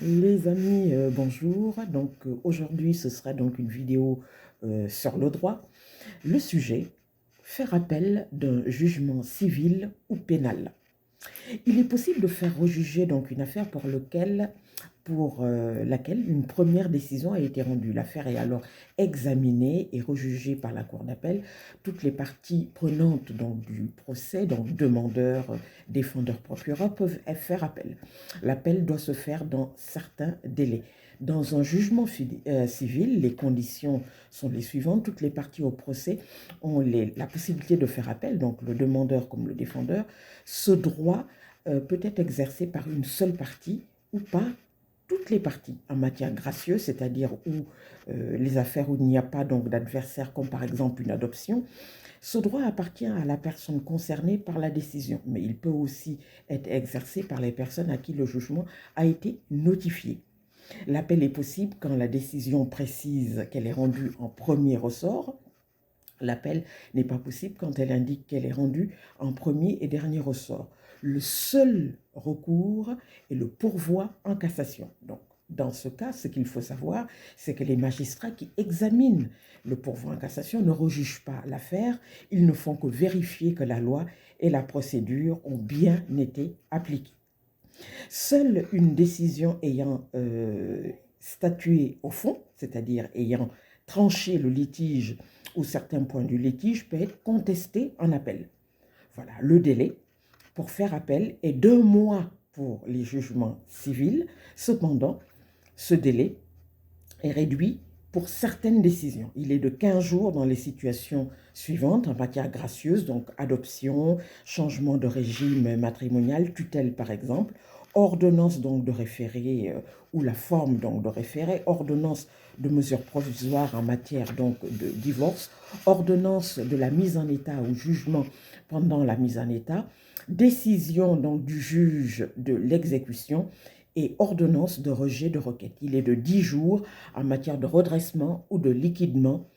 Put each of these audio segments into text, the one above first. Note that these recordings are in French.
Les amis, bonjour. Aujourd'hui, ce sera donc une vidéo sur le droit. Le sujet, faire appel d'un jugement civil ou pénal. Il est possible de faire rejuger donc une affaire pour laquelle une première décision a été rendue. L'affaire est alors examinée et rejugée par la cour d'appel. Toutes les parties prenantes donc, du procès, donc demandeurs, défendeurs, procureurs, peuvent faire appel. L'appel doit se faire dans certains délais. Dans un jugement civil, les conditions sont les suivantes. Toutes les parties au procès ont la possibilité de faire appel, donc le demandeur comme le défendeur. Ce droit peut être exercé par une seule partie ou pas toutes les parties en matière gracieuse, c'est-à-dire où les affaires où il n'y a pas donc d'adversaire, comme par exemple une adoption. Ce droit appartient à la personne concernée par la décision, mais il peut aussi être exercé par les personnes à qui le jugement a été notifié. L'appel est possible quand la décision précise qu'elle est rendue en premier ressort. L'appel n'est pas possible quand elle indique qu'elle est rendue en premier et dernier ressort. Le seul recours est le pourvoi en cassation. Donc, dans ce cas, ce qu'il faut savoir, c'est que les magistrats qui examinent le pourvoi en cassation ne rejugent pas l'affaire, ils ne font que vérifier que la loi et la procédure ont bien été appliquées. Seule une décision ayant statué au fond, c'est-à-dire ayant tranché le litige ou certains points du litige, peut être contestée en appel. Voilà, le délai pour faire appel est 2 mois pour les jugements civils. Cependant, ce délai est réduit pour certaines décisions. Il est de 15 jours dans les situations suivantes en matière gracieuse, donc adoption, changement de régime matrimonial, tutelle par exemple, ordonnance donc de référé ou la forme donc de référé, ordonnance de mesures provisoires en matière donc de divorce, ordonnance de la mise en état ou jugement pendant la mise en état, décision donc du juge de l'exécution et ordonnance de rejet de requête. Il est de 10 jours en matière de redressement ou de liquidation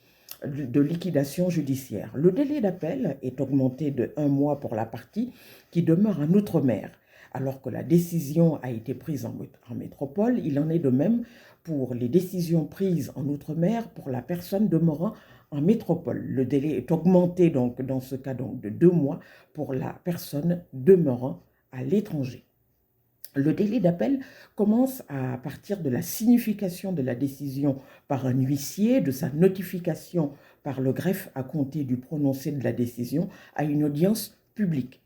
judiciaire. Le délai d'appel est augmenté de 1 mois pour la partie qui demeure en outre-mer. Alors que la décision a été prise en métropole, il en est de même pour les décisions prises en outre-mer pour la personne demeurant en métropole. Le délai est augmenté donc dans ce cas donc de 2 mois pour la personne demeurant à l'étranger. Le délai d'appel commence à partir de la signification de la décision par un huissier, de sa notification par le greffe à compter du prononcé de la décision à une audience publique.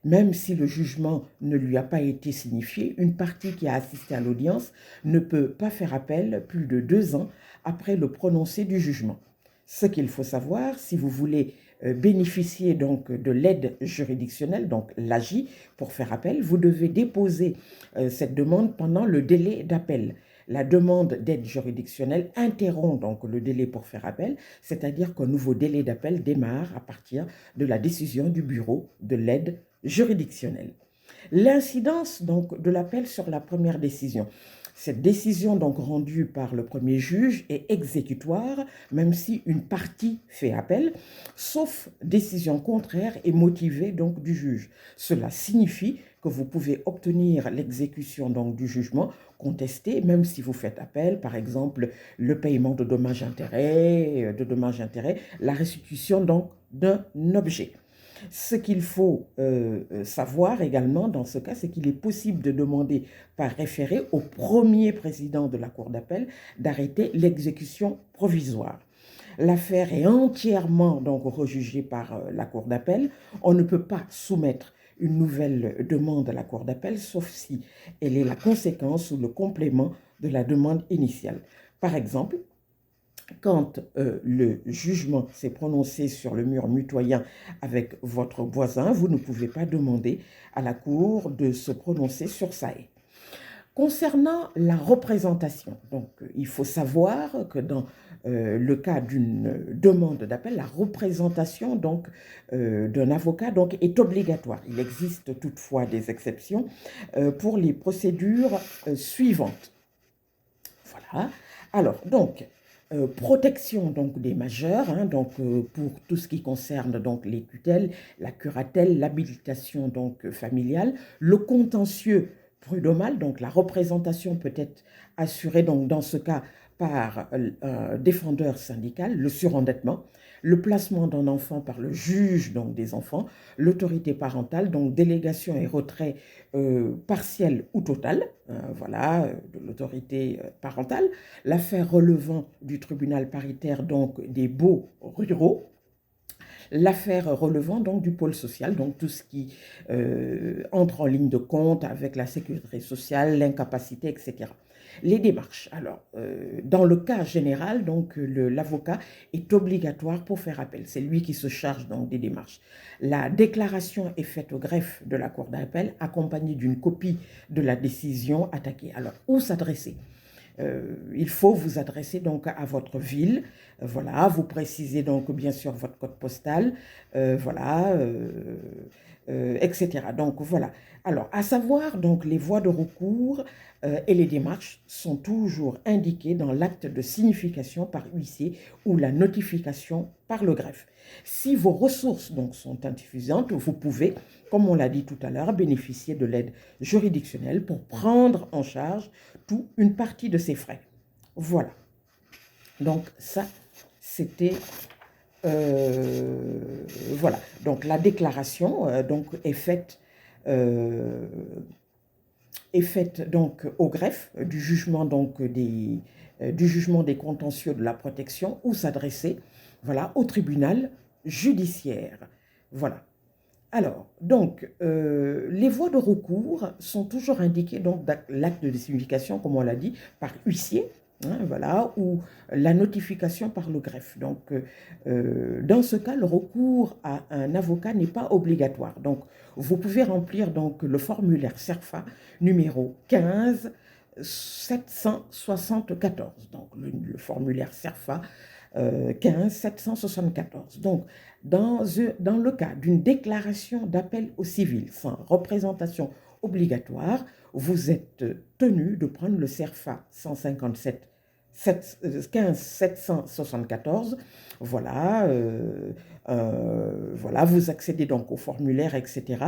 Même si le jugement ne lui a pas été signifié, une partie qui a assisté à l'audience ne peut pas faire appel plus de 2 ans après le prononcé du jugement. Ce qu'il faut savoir, si vous voulez bénéficier donc de l'aide juridictionnelle, donc l'AJ, pour faire appel, vous devez déposer cette demande pendant le délai d'appel. La demande d'aide juridictionnelle interrompt donc le délai pour faire appel, c'est-à-dire qu'un nouveau délai d'appel démarre à partir de la décision du bureau de l'aide juridictionnelle. L'incidence donc de l'appel sur la première décision. Cette décision donc rendue par le premier juge est exécutoire, même si une partie fait appel, sauf décision contraire et motivée donc du juge. Cela signifie que vous pouvez obtenir l'exécution donc du jugement contesté, même si vous faites appel, par exemple le paiement de dommages-intérêts, la restitution donc d'un objet. Ce qu'il faut savoir également dans ce cas, c'est qu'il est possible de demander par référé au premier président de la cour d'appel d'arrêter l'exécution provisoire. L'affaire est entièrement donc rejugée par la cour d'appel. On ne peut pas soumettre une nouvelle demande à la cour d'appel, sauf si elle est la conséquence ou le complément de la demande initiale. Par exemple, quand le jugement s'est prononcé sur le mur mutoyant avec votre voisin, vous ne pouvez pas demander à la cour de se prononcer sur sa haie. Concernant la représentation, donc il faut savoir que dans le cas d'une demande d'appel, la représentation donc d'un avocat donc est obligatoire. Il existe toutefois des exceptions pour les procédures suivantes. Voilà. Alors donc protection donc des majeurs, hein, pour tout ce qui concerne donc les tutelles, la curatelle, l'habilitation donc familiale, le contentieux prud'homal. Donc la représentation peut être assurée donc, dans ce cas par un défendeur syndical, le surendettement, le placement d'un enfant par le juge donc, des enfants, l'autorité parentale, donc délégation et retrait partiel ou total, voilà, de l'autorité parentale, l'affaire relevant du tribunal paritaire donc des baux ruraux, l'affaire relevant donc du pôle social, donc tout ce qui entre en ligne de compte avec la sécurité sociale, l'incapacité, etc. Les démarches. Alors, dans le cas général, donc l'avocat est obligatoire pour faire appel. C'est lui qui se charge donc des démarches. La déclaration est faite au greffe de la cour d'appel, accompagnée d'une copie de la décision attaquée. Alors, où s'adresser? Il faut vous adresser donc à votre ville, voilà, vous précisez donc bien sûr votre code postal, voilà, etc. Donc voilà. Alors, à savoir, donc les voies de recours et les démarches sont toujours indiquées dans l'acte de signification par huissier ou la notification par le greffe. Si vos ressources donc sont insuffisantes, vous pouvez, comme on l'a dit tout à l'heure, bénéficier de l'aide juridictionnelle pour prendre en charge une partie de ces frais. Voilà. Donc ça, c'était... voilà. Donc la déclaration donc, est faite donc, au greffe du jugement, donc, du jugement des contentieux de la protection ou s'adresser voilà, au tribunal judiciaire. Voilà. Alors, donc, les voies de recours sont toujours indiquées donc l'acte de signification, comme on l'a dit, par huissier, hein, voilà, ou la notification par le greffe. Donc, dans ce cas, le recours à un avocat n'est pas obligatoire. Donc, vous pouvez remplir donc le formulaire CERFA numéro 15 774. Donc, le formulaire CERFA 15 774. Donc, dans le cas d'une déclaration d'appel au civil sans représentation obligatoire, vous êtes tenu de prendre le CERFA 157 15 774. Voilà, voilà, vous accédez donc au formulaire, etc.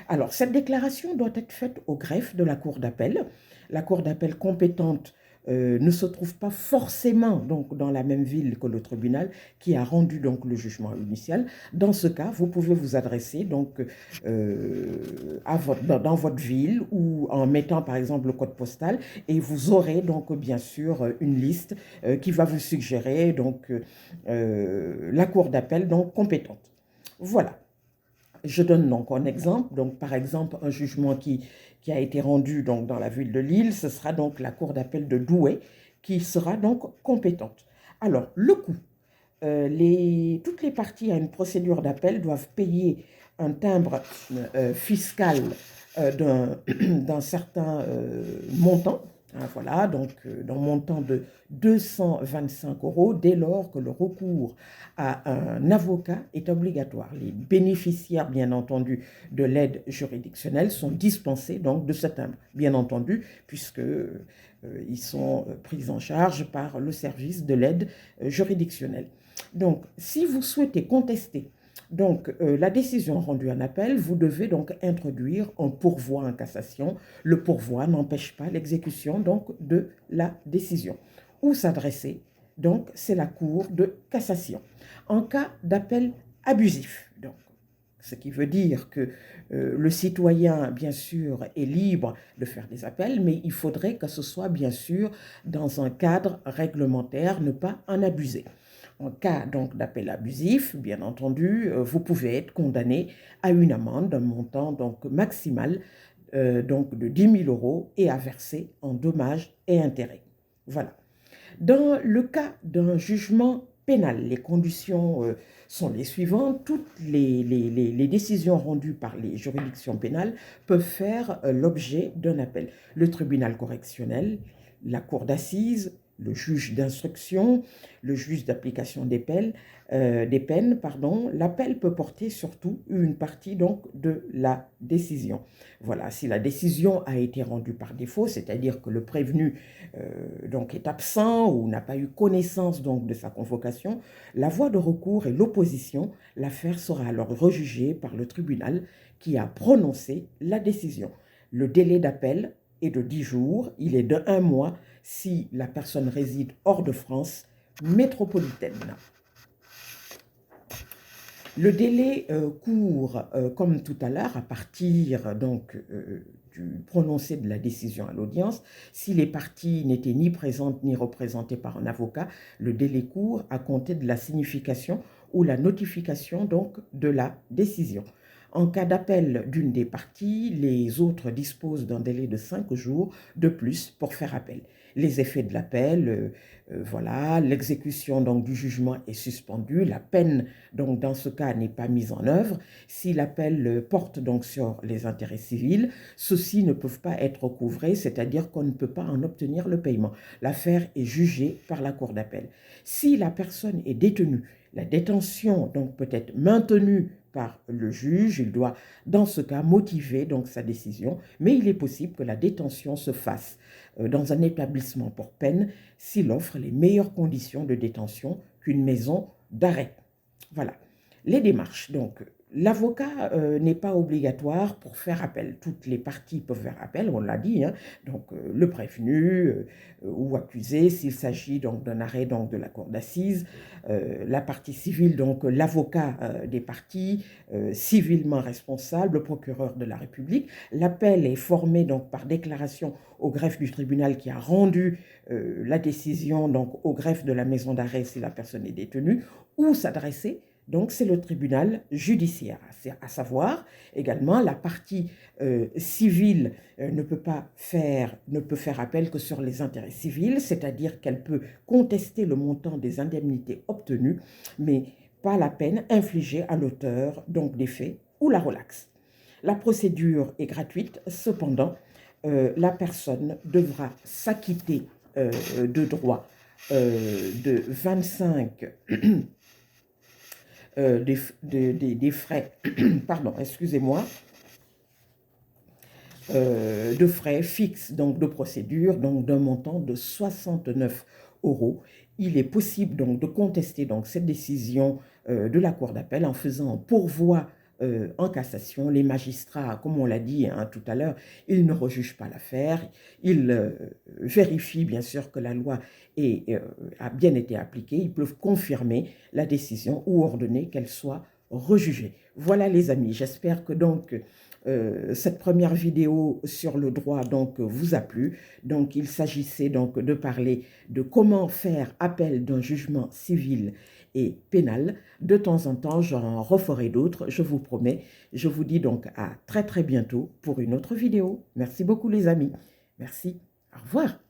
Alors, cette déclaration doit être faite au greffe de la cour d'appel. La cour d'appel compétente ne se trouve pas forcément donc, dans la même ville que le tribunal qui a rendu donc, le jugement initial. Dans ce cas, vous pouvez vous adresser donc, dans votre ville ou en mettant par exemple le code postal et vous aurez donc bien sûr une liste qui va vous suggérer donc, la cour d'appel donc, compétente. Voilà. Je donne donc un exemple. Donc, par exemple, un jugement qui a été rendu donc, dans la ville de Lille, ce sera donc la cour d'appel de Douai qui sera donc compétente. Alors, le coût. Toutes les parties à une procédure d'appel doivent payer un timbre fiscal d'un certain montant. Hein, voilà, donc d'un montant de 225 € dès lors que le recours à un avocat est obligatoire. Les bénéficiaires, bien entendu, de l'aide juridictionnelle sont dispensés donc de ce timbre, bien entendu, puisque ils sont pris en charge par le service de l'aide juridictionnelle. Donc, si vous souhaitez contester donc, la décision rendue en appel, vous devez donc introduire un pourvoi en cassation. Le pourvoi n'empêche pas l'exécution donc de la décision. Où s'adresser? Donc, c'est la cour de cassation. En cas d'appel abusif, donc, ce qui veut dire que le citoyen, bien sûr, est libre de faire des appels, mais il faudrait que ce soit, bien sûr, dans un cadre réglementaire, ne pas en abuser. En cas donc d'appel abusif, bien entendu, vous pouvez être condamné à une amende d'un montant donc maximal donc de 10 000 € et à verser en dommages et intérêts. Voilà. Dans le cas d'un jugement pénal, les conditions sont les suivantes. Toutes les décisions rendues par les juridictions pénales peuvent faire l'objet d'un appel. Le tribunal correctionnel, la cour d'assises, le juge d'instruction, le juge d'application des peines, l'appel peut porter surtout une partie donc de la décision. Voilà, si la décision a été rendue par défaut, c'est-à-dire que le prévenu donc est absent ou n'a pas eu connaissance donc de sa convocation, la voie de recours et l'opposition, l'affaire sera alors rejugée par le tribunal qui a prononcé la décision. Le délai d'appel est de 10 jours, il est de 1 mois si la personne réside hors de France métropolitaine. Le délai court, comme tout à l'heure, à partir donc du prononcé de la décision à l'audience. Si les parties n'étaient ni présentes ni représentées par un avocat, le délai court à compter de la signification ou la notification donc de la décision. En cas d'appel d'une des parties, les autres disposent d'un délai de 5 jours de plus pour faire appel. Les effets de l'appel, voilà, l'exécution donc du jugement est suspendue, la peine donc dans ce cas n'est pas mise en œuvre. Si l'appel porte donc sur les intérêts civils, ceux-ci ne peuvent pas être recouvrés, c'est-à-dire qu'on ne peut pas en obtenir le paiement. L'affaire est jugée par la cour d'appel. Si la personne est détenue, la détention donc peut être maintenue par le juge, il doit dans ce cas motiver donc sa décision, mais il est possible que la détention se fasse dans un établissement pour peine s'il offre les meilleures conditions de détention qu'une maison d'arrêt. Voilà. Les démarches. Donc, l'avocat n'est pas obligatoire pour faire appel. Toutes les parties peuvent faire appel, on l'a dit. Hein. Donc, le prévenu ou accusé, s'il s'agit donc d'un arrêt donc de la cour d'assises, la partie civile, donc l'avocat des parties, civilement responsable, le procureur de la République. L'appel est formé donc par déclaration au greffe du tribunal qui a rendu la décision donc au greffe de la maison d'arrêt si la personne est détenue, ou s'adresser, donc c'est le tribunal judiciaire, à savoir également la partie civile ne peut faire appel que sur les intérêts civils, c'est-à-dire qu'elle peut contester le montant des indemnités obtenues, mais pas la peine infligée à l'auteur donc des faits ou la relaxe. La procédure est gratuite, cependant, la personne devra s'acquitter de droits de 25 des frais, pardon, excusez-moi, de frais fixes donc de procédure, donc d'un montant de 69 €. Il est possible donc de contester donc cette décision de la cour d'appel en faisant un pourvoi en cassation. Les magistrats, comme on l'a dit hein, tout à l'heure, ils ne rejugent pas l'affaire, ils vérifient bien sûr que la loi a bien été appliquée, ils peuvent confirmer la décision ou ordonner qu'elle soit rejugée. Voilà les amis, j'espère que donc cette première vidéo sur le droit donc vous a plu. Donc il s'agissait donc de parler de comment faire appel d'un jugement civil et pénal. De temps en temps, j'en referai d'autres, je vous promets. Je vous dis donc à très bientôt pour une autre vidéo. Merci beaucoup les amis. Merci. Au revoir.